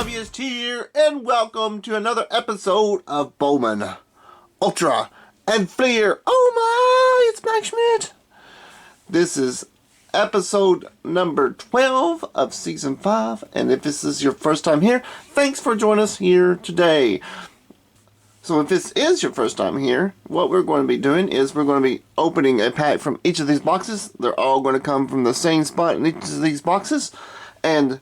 Hobbyist here, and welcome to another episode of Bowman, Ultra, and Fleer. Oh my, it's Max Schmidt. This is episode number 12 of season 5, and if this is your first time here, thanks for joining us here today. So if this is your first time here, what we're going to be doing is we're going to be opening a pack from each of these boxes. They're all going to come from the same spot in each of these boxes, and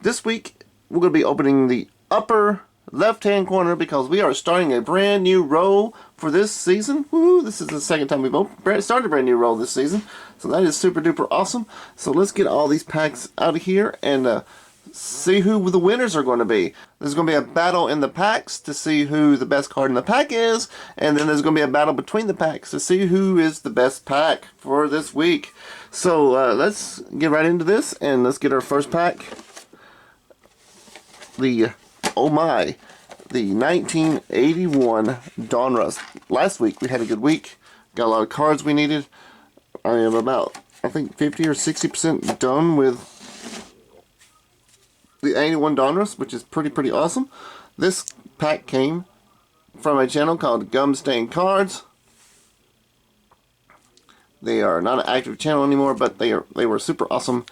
this week we're going to be opening the upper left-hand corner because we are starting a brand new roll for this season. Woo! This is the second time we've started a brand new roll this season, so that is super duper awesome. So let's get all these packs out of here and see who the winners are going to be. There's going to be a battle in the packs to see who the best card in the pack is, and then there's going to be a battle between the packs to see who is the best pack for this week. So let's get right into this, and let's get our first pack. The 1981 Donruss. Last week we had a good week. Got a lot of cards we needed. I am about, I think, 50 or 60% done with the 81 Donruss, which is pretty awesome. This pack came from a channel called Gum Stain Cards. They are not an active channel anymore, but they were super awesome.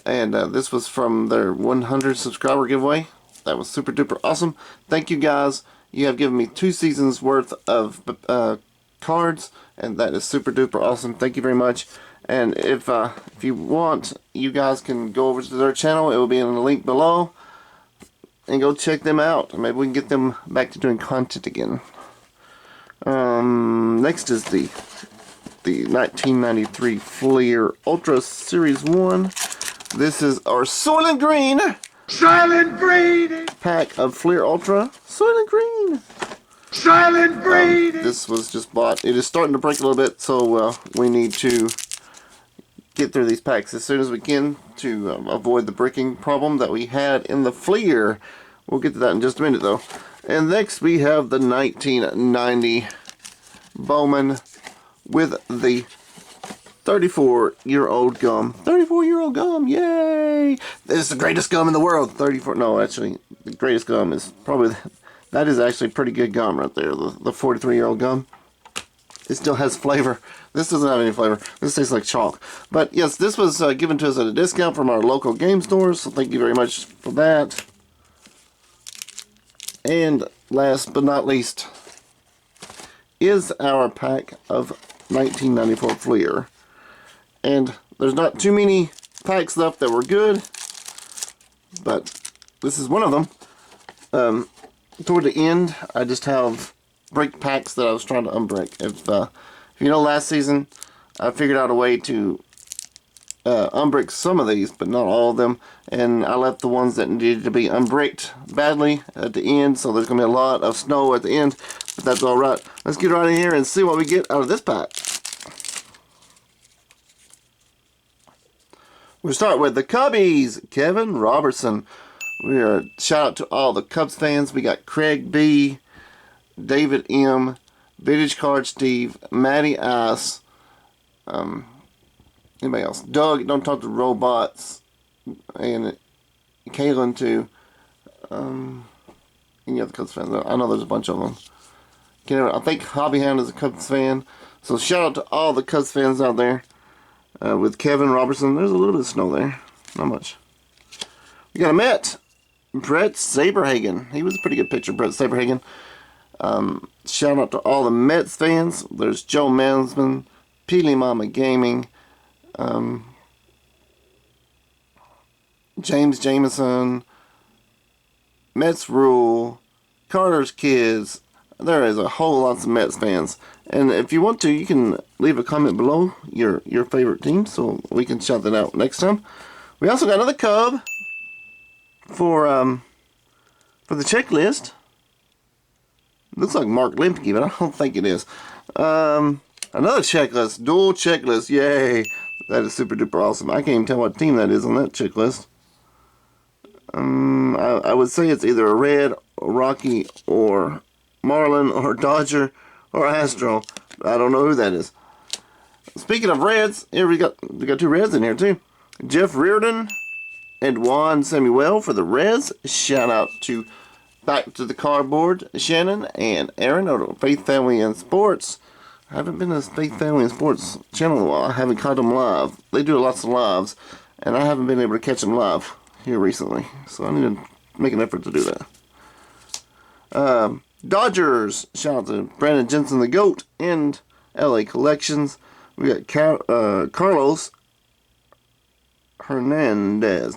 And this was from their 100 subscriber giveaway. That was super duper awesome. Thank you guys. You have given me 2 seasons worth of cards, and that is super duper awesome. Thank you very much. And if you want, you guys can go over to their channel. It will be in the link below, and go check them out. Maybe we can get them back to doing content again. Next is the 1993 Fleer Ultra Series 1. This is our Soylent Green. Silent Green! Pack of Fleer Ultra. Soylent Green! Silent Green! This was just bought. It is starting to break a little bit, so we need to get through these packs as soon as we can to avoid the breaking problem that we had in the Fleer. We'll get to that in just a minute, though. And next we have the 1990 Bowman with the 34-year-old gum. 34-year-old gum, yay! This is the greatest gum in the world. 34, no, actually, the greatest gum is probably, that is actually pretty good gum right there. The 43-year-old gum. It still has flavor. This doesn't have any flavor. This tastes like chalk. But yes, this was given to us at a discount from our local game stores, so thank you very much for that. And last but not least is our pack of 1994 Fleer. And there's not too many packs left that were good, but this is one of them. Toward the end, I just have break packs that I was trying to unbreak. If you know, last season, I figured out a way to unbreak some of these, but not all of them, and I left the ones that needed to be unbricked badly at the end, so there's going to be a lot of snow at the end, but that's alright. Let's get right in here and see what we get out of this pack. We'll start with the Cubbies, Kevin Robertson. We are shout out to all the Cubs fans. We got Craig B, David M, Vintage Card Steve, Matty Ice, anybody else? Doug, Don't Talk to Robots, and Kaylin too. Any other Cubs fans? I know there's a bunch of them. I think Hobbyhound is a Cubs fan. So shout out to all the Cubs fans out there. With Kevin Robertson, there's a little bit of snow there. Not much. We got a Met. Brett Saberhagen. He was a pretty good pitcher, Brett Saberhagen. Shout out to all the Mets fans. There's Joe Mansman, Peely Mama Gaming, James Jameson, Mets Rule, Carter's Kids. There is a whole lot of Mets fans. And if you want to, you can leave a comment below your favorite team, so we can shout that out next time. We also got another Cub for the checklist. Looks like Mark Lemke, but I don't think it is. Another checklist, dual checklist, yay! That is super duper awesome. I can't even tell what team that is on that checklist. I would say it's either a Red, or Rocky, or Marlin, or Dodger, or Astro. I don't know who that is. Speaking of Reds, here we got 2 Reds in here too. Jeff Reardon And Juan Samuel for the Reds. Shout out to Back to the Cardboard, Shannon and Aaron over Faith Family and Sports. I haven't been to Faith Family and Sports channel in a while. I haven't caught them live. They do lots of lives, and I haven't been able to catch them live here recently. So I need to make an effort to do that. Dodgers. Shout out to Brandon Jensen the GOAT and LA Collections. We got Carlos Hernandez.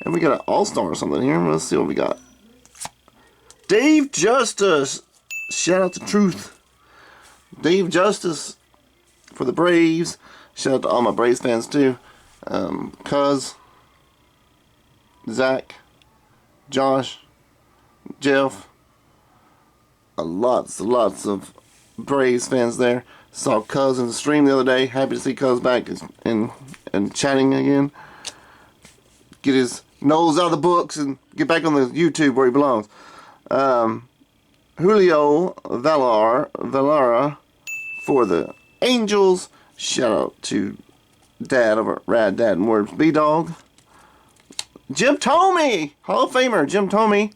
And we got an all-star or something here. Let's see what we got. Dave Justice. Shout out to Truth. Dave Justice for the Braves. Shout out to all my Braves fans too. Cuz, Zach, Josh, Jeff. Lots of Braves fans there. Saw Cuz in the stream the other day. Happy to see Cuz back and chatting again. Get his nose out of the books and get back on the YouTube where he belongs. Julio Valara for the Angels. Shout out to Dad over at Rad Dad and Words B-Dog. Jim Tomey, Hall of Famer Jim Tomey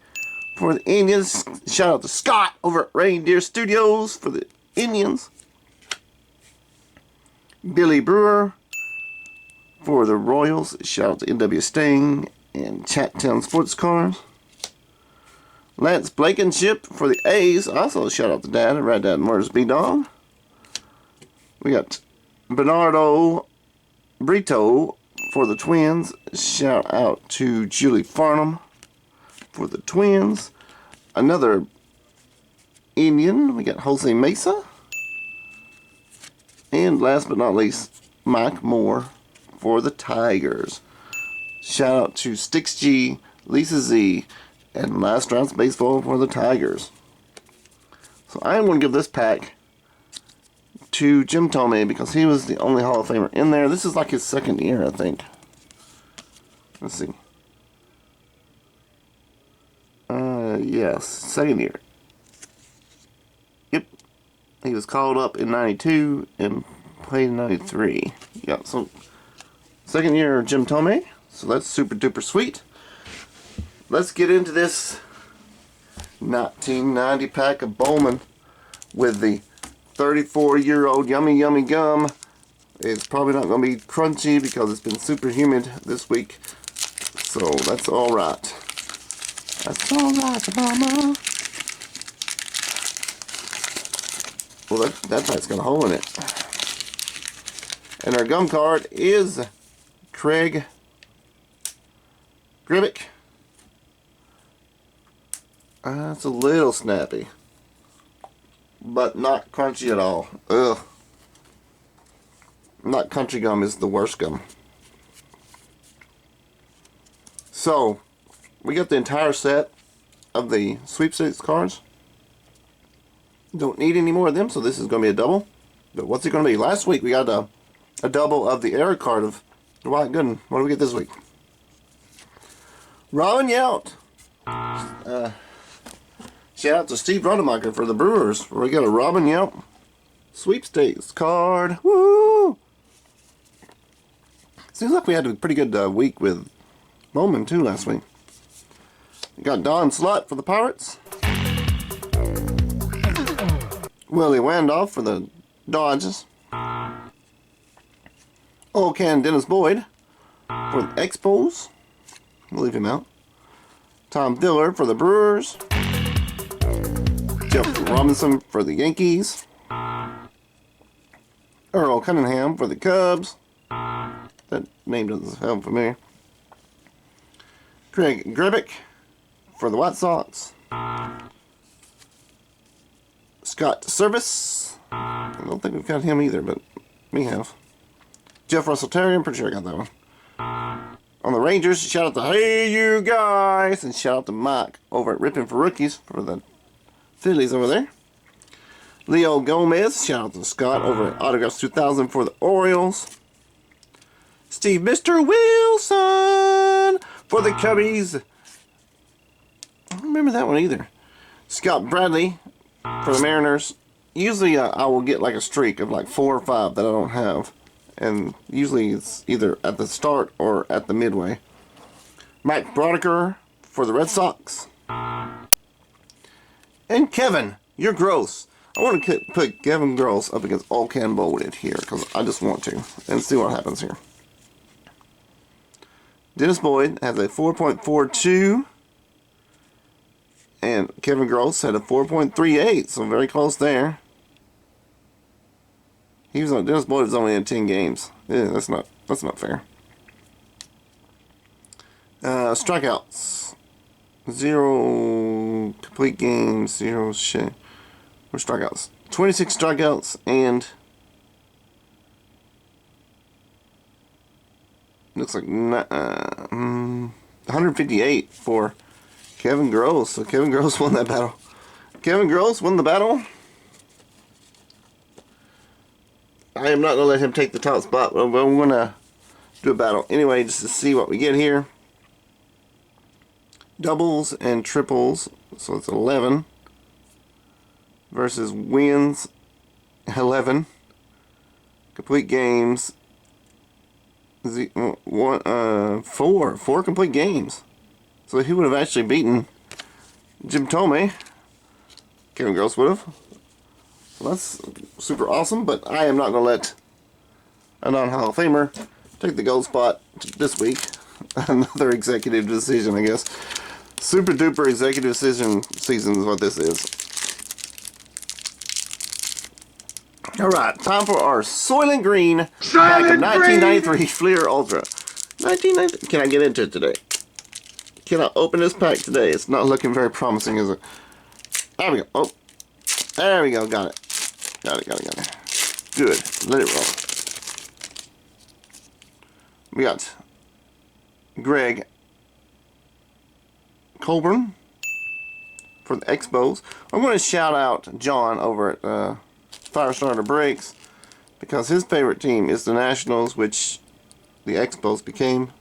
for the Indians. Shout out to Scott over at Reindeer Studios for the Indians. Billy Brewer for the Royals. Shout out to NW Sting and Chattown Sports Cars. Lance Blankenship for the A's. Also shout out to Dad at Rad Dad and Words B-Dog. We got Bernardo Brito for the Twins. Shout out to Julie Farnham for the Twins. Another Indian. We got Jose Mesa. And last but not least, Mike Moore for the Tigers. Shout out to Stix G, Lisa Z, and Last Rounds Baseball for the Tigers. So I am going to give this pack to Jim Tomey because he was the only Hall of Famer in there. This is like his second year, I think. Let's see. Yes, second year. Yep. He was called up in 92 and played in 93. Yeah, so second year Jim Tomey. So that's super duper sweet. Let's get into this 1990 pack of Bowman with the 34-year-old yummy yummy gum. It's probably not going to be crunchy because it's been super humid this week. So that's alright. That's alright, mama. Well, that pack's got a hole in it. And our gum card is Craig Gribbick. It's a little snappy, but not crunchy at all. Ugh. Not country gum is the worst gum. So, we got the entire set of the sweepstakes cards. Don't need any more of them, so this is going to be a double. But what's it going to be? Last week we got a double of the error card of Dwight Gooden. What do we get this week? Robin Yount. Shout out to Steve Rodemacher for the Brewers. We got a Robin Yount sweepstakes card. Woo! Seems like we had a pretty good week with Bowman too last week. We got Don Slott for the Pirates. Willie Wandoff for the Dodgers. Old Can Dennis Boyd for the Expos. We'll leave him out. Tom Dillard for the Brewers. Jeff Robinson for the Yankees. Earl Cunningham for the Cubs. That name doesn't sound familiar. Craig Gribbick for the White Sox. Scott Service. I don't think we've got him either, but we have. Jeff Russell Terry, I'm pretty sure I got that one. On the Rangers, shout out to Hey You Guys, and shout out to Mike over at Rippin' for Rookies for the Phillies over there. Leo Gomez, shout out to Scott over at Autographs 2000 for the Orioles. Steve Mr. Wilson for the Cubbies. I don't remember that one either. Scott Bradley for the Mariners. Usually I will get like a streak of like 4 or 5 that I don't have. And usually it's either at the start or at the midway. Mike Brodiker for the Red Sox. And Kevin, you're gross. I want to put Kevin Gross up against All Can Bolded here because I just want to. And see what happens here. Dennis Boyd has a 4.42. And Kevin Gross had a 4.38. So very close there. Dennis Boyd was only in 10 games. Yeah, that's not fair. Strikeouts. 0 complete games. 0 shit. Or strikeouts. 26 strikeouts and looks like 158 for Kevin Gross. So Kevin Gross won that battle. Kevin Gross won the battle. I am not going to let him take the top spot, but I'm going to do a battle anyway just to see what we get here. Doubles and triples, so it's 11 versus wins 11. Complete games 4 complete games. So he would have actually beaten Jim Tomei. Kevin Gross would have. Well, that's super awesome, but I am not going to let a non-Hall of Famer take the gold spot this week. Another executive decision, I guess. Super duper executive decision season is what this is. Alright, time for our Soylent Green pack of 1993 Fleer Ultra. 1993. Can I get into it today? Can I open this pack today? It's not looking very promising, is it? There we go. Oh, there we go. Got it. Got it. Good. Let it roll. We got Greg Colburn for the Expos. I'm going to shout out John over at Firestarter Breaks because his favorite team is the Nationals, which the Expos became.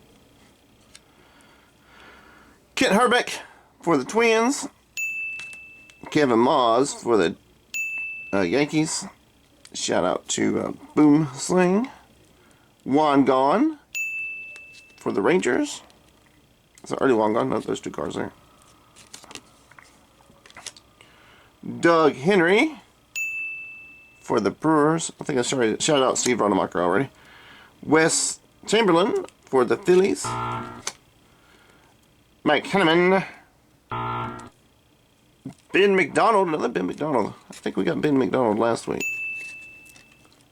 Kent Herbeck for the Twins. Kevin Moz for the Yankees. Shout out to Boom Sling. Juan Gone for the Rangers. Is it already Juan Gone? No, there's 2 cards there. Doug Henry for the Brewers. I think I shout out Steve Rodemacher already. Wes Chamberlain for the Phillies. Mike Henneman. Ben McDonald, another Ben McDonald. I think we got Ben McDonald last week.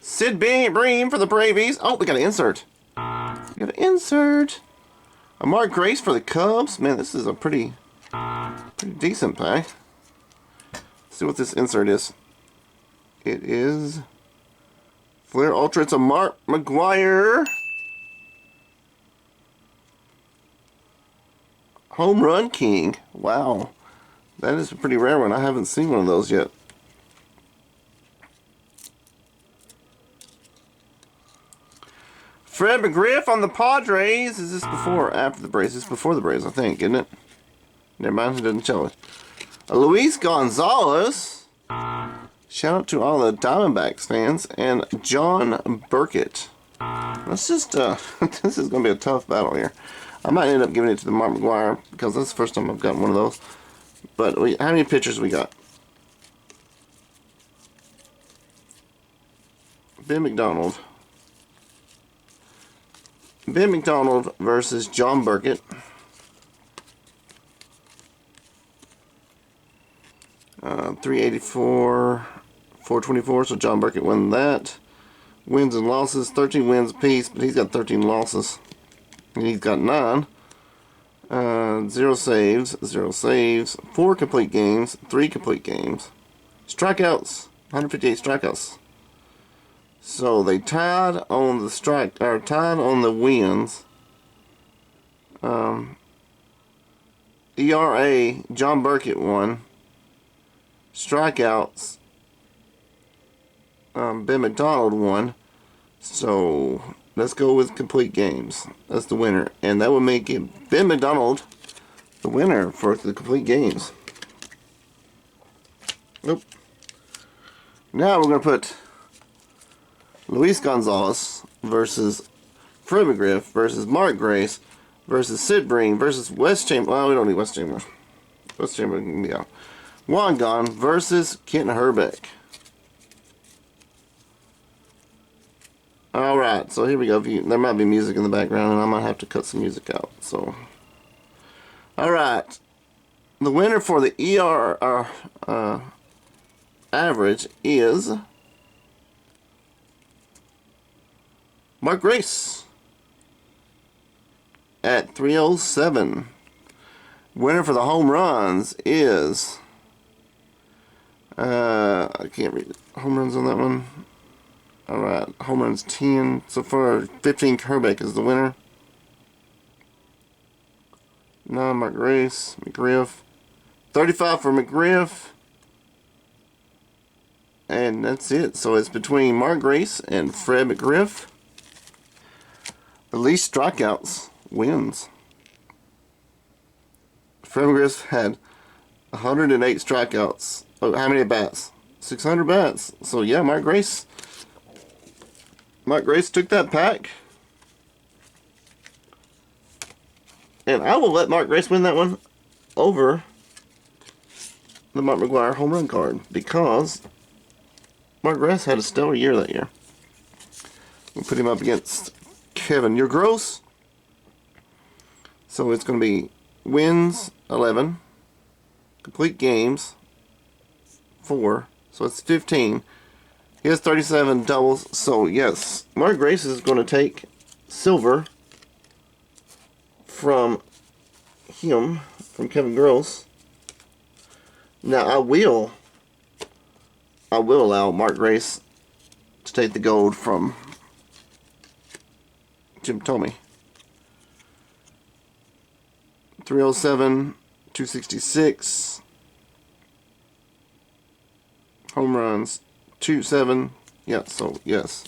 Sid Bream for the Bravies. Oh, we got an insert. A Mark Grace for the Cubs. Man, this is a pretty decent pack. Let's see what this insert is. It is Flair Ultra. It's a Mark McGwire. Home Run King. Wow. That is a pretty rare one. I haven't seen one of those yet. Fred McGriff on the Padres. Is this before or after the Braves? It's before the Braves, I think, isn't it? Never mind, it doesn't show it. Luis Gonzalez. Shout out to all the Diamondbacks fans. And John Burkett. Let's just, this is going to be a tough battle here. I might end up giving it to the Mark McGwire because that's the first time I've gotten one of those. But how many pitchers we got? Ben McDonald. Ben McDonald versus John Burkett. 384, 424. So John Burkett won that. Wins and losses, 13 wins apiece, but he's got 13 losses. And he's got 9. 0 saves, 4 complete games, 3 complete games. Strikeouts, 158 strikeouts. So they tied on the wins. ERA, John Burkett won. Strikeouts, Ben McDonald won. So let's go with complete games. That's the winner. And that would make it Ben McDonald the winner for the complete games. Nope. Now we're going to put Luis Gonzalez versus Fred McGriff versus Mark Grace versus Sid Breen versus West Chamber. Well, we don't need West Chamber. West Chamber can be out. Wangon versus Kent Herbeck. Alright, so here we go. There might be music in the background, and I might have to cut some music out. So, alright. The winner for the ER average is Mark Grace at 307. Winner for the home runs is I can't read it. Home runs on that one. Alright, home runs 10 so far. 15 Herbeck is the winner. 9 Mark Grace, McGriff. 35 for McGriff. And that's it. So it's between Mark Grace and Fred McGriff. The least strikeouts wins. Fred McGriff had 108 strikeouts. Oh, how many bats? 600 bats. So yeah, Mark Grace took that pack. And I will let Mark Grace win that one over the Mark McGwire home run card, because Mark Grace had a stellar year that year. We'll put him up against Kevin. You're gross. So it's going to be wins 11, complete games 4, so it's 15. He has 37 doubles. So yes, Mark Grace is going to take silver from him, from Kevin Gross. Now I will allow Mark Grace to take the gold from Jim Tomey. 307, 266. Home runs 2-7. Yeah, so yes.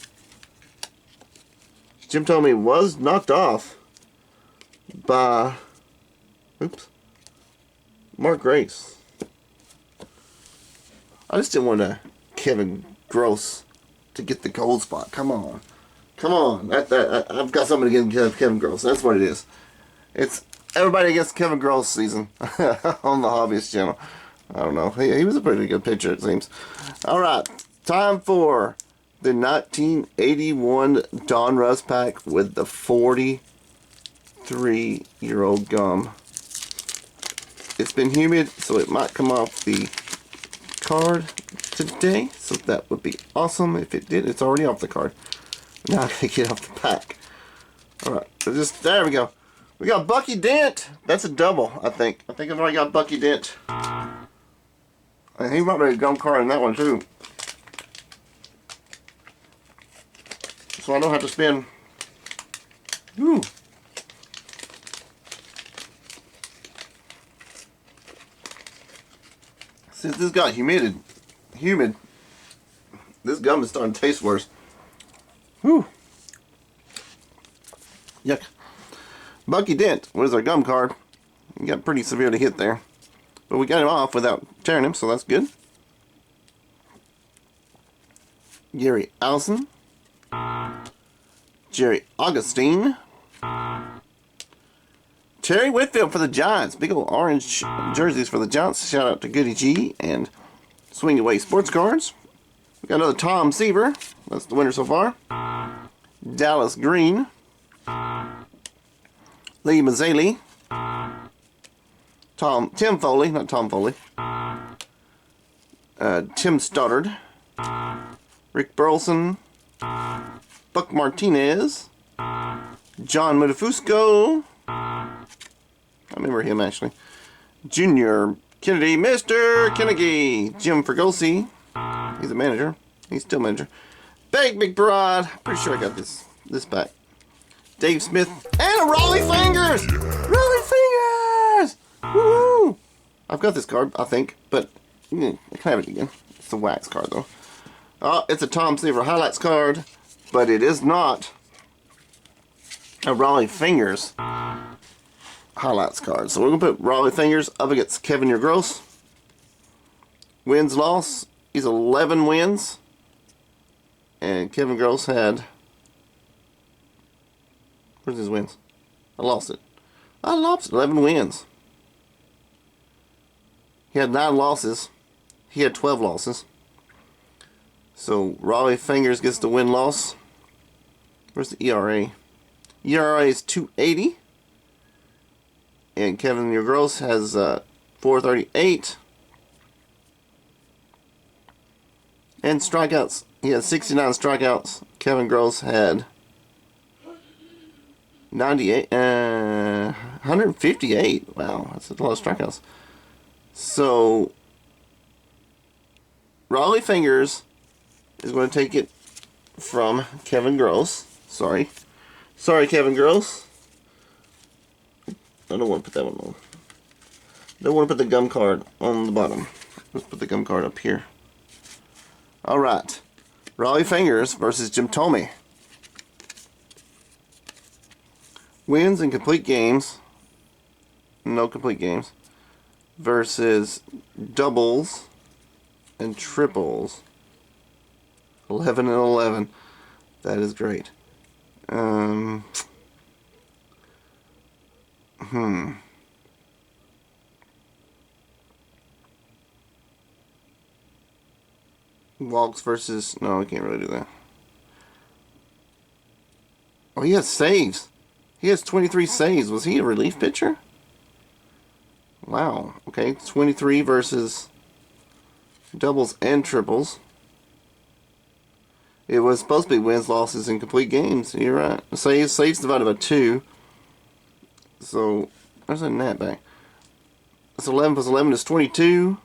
Jim Tomey was knocked off by Mark Grace. I just didn't want Kevin Gross to get the gold spot. Come on. Come on. I've got something against Kevin Gross. That's what it is. It's everybody against Kevin Gross season on the Hobbyist channel. I don't know. He was a pretty good pitcher, it seems. Alright. Time for the 1981 Donruss pack with the 43-year-old gum. It's been humid, so it might come off the card today, so that would be awesome if it did. It's already off the card. Now I gotta get off the pack. Alright, so there we go. We got Bucky Dent. That's a double, I think. I think I've already got Bucky Dent. And he might be a gum card in that one too. So I don't have to spend. Ooh. Since this got humid, this gum is starting to taste worse. Whew. Yuck. Bucky Dent was our gum card. He got pretty severely hit there. But we got him off without tearing him, so that's good. Gary Allison. Jerry Augustine. Terry Whitfield for the Giants. Big old orange jerseys for the Giants. Shout out to Goody G and Swing Away Sports Cards. We got another Tom Seaver. That's the winner so far. Dallas Green. Lee Mazzaley. Tim Foley, not Tom Foley. Tim Stoddard. Rick Burleson. Buck Martinez. John Mudafusco. I remember him actually. Junior Kennedy, Mr. Kennedy. Jim Fergosi. He's a manager. He's still manager. Big McBride. Pretty sure I got this back. Dave Smith. And a Raleigh Fingers! Raleigh Fingers! Woo! I've got this card, I think, but I can have it again. It's a wax card though. It's a Tom Seaver highlights card, but it is not a Raleigh Fingers highlights card. So we're going to put Raleigh Fingers up against Kevin Your Gross. Wins, loss. He's 11 wins. And Kevin Gross had Where's his wins? I lost it. 11 wins. He had 9 losses. He had 12 losses. So Raleigh Fingers gets the win-loss. Where's the ERA? ERA is 280. And Kevin Gross has 438. And strikeouts. He had 69 strikeouts. Kevin Gross had 158. Wow, that's a lot of strikeouts. So Raleigh Fingers is going to take it from Kevin Gross. Sorry, Kevin Gross. I don't want to put that one on. Don't want to put the gum card on the bottom. Let's put the gum card up here. All right, Raleigh Fingers versus Jim Thome. Wins and complete games. No complete games. Versus doubles and triples. 11 and 11. That is great. Walks versus... No, we can't really do that. Oh, he has saves. He has 23 saves. Was he a relief pitcher? Wow. Okay, 23 versus doubles and triples. It was supposed to be wins, losses, and complete games. You're right. Saves divided by 2. So, where's that net back? That's 11 plus 11 is 22.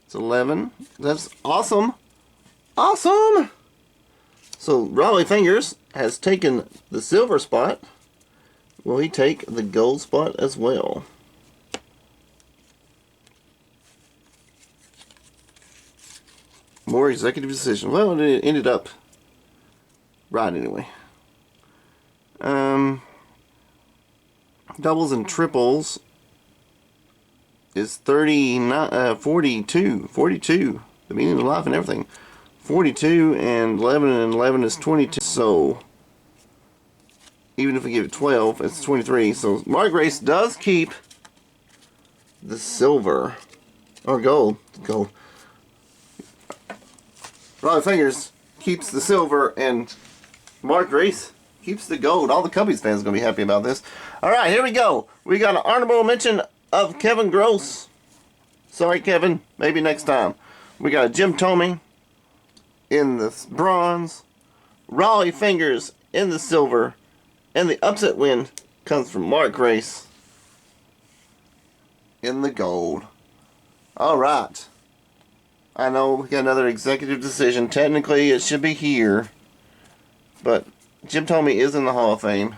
It's 11. That's awesome. Awesome! So, Raleigh Fingers has taken the silver spot. Will he take the gold spot as well? More executive decision. Well, it ended up right anyway. Doubles and triples is 42. The meaning of life and everything. 42 and 11 is 22. So, even if we give it 12, it's 23. So, Mark Grace does keep the silver. Or gold. Gold. Raleigh Fingers keeps the silver, and Mark Grace keeps the gold. All the Cubbies fans are going to be happy about this. Alright, here we go. We got an honorable mention of Kevin Gross. Sorry, Kevin. Maybe next time. We got a Jim Thome in the bronze. Raleigh Fingers in the silver. And the upset win comes from Mark Grace in the gold. Alright. I know we got another executive decision. Technically, it should be here. But Jim Thome is in the Hall of Fame.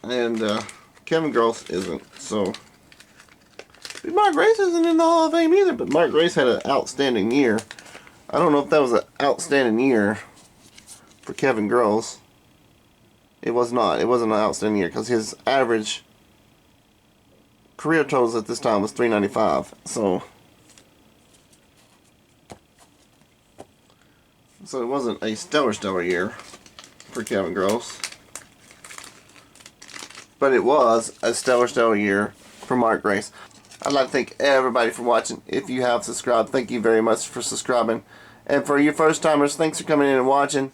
And Kevin Gross isn't. So, Mark Grace isn't in the Hall of Fame either. But Mark Grace had an outstanding year. I don't know if that was an outstanding year for Kevin Gross. It was not. It wasn't an outstanding year because his average career totals at this time was 395. So it wasn't a stellar year for Kevin Gross. But it was a stellar year for Mark Grace. I'd like to thank everybody for watching. If you have subscribed, thank you very much for subscribing. And for you first timers, thanks for coming in and watching.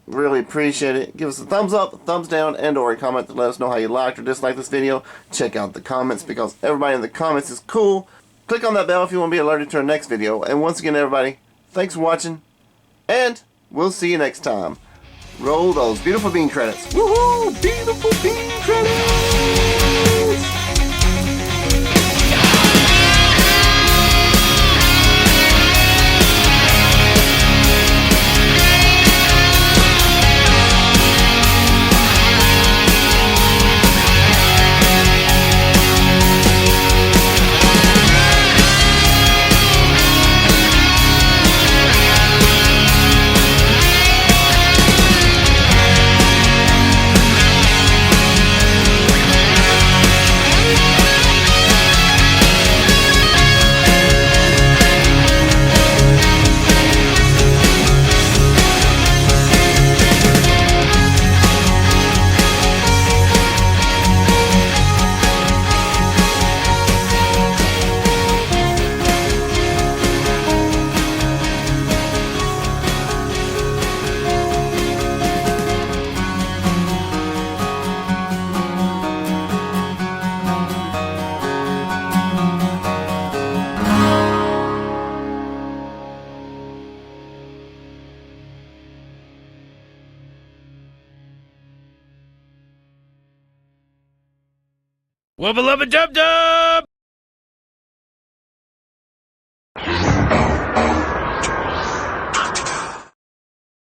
Really appreciate it. Give us a thumbs up, a thumbs down, and or a comment to let us know how you liked or disliked this video. Check out the comments because everybody in the comments is cool. Click on that bell if you want to be alerted to our next video. And once again, everybody, thanks for watching. And we'll see you next time. Roll those beautiful bean credits. Woohoo! Beautiful bean credits! Wubba lubba dub dub!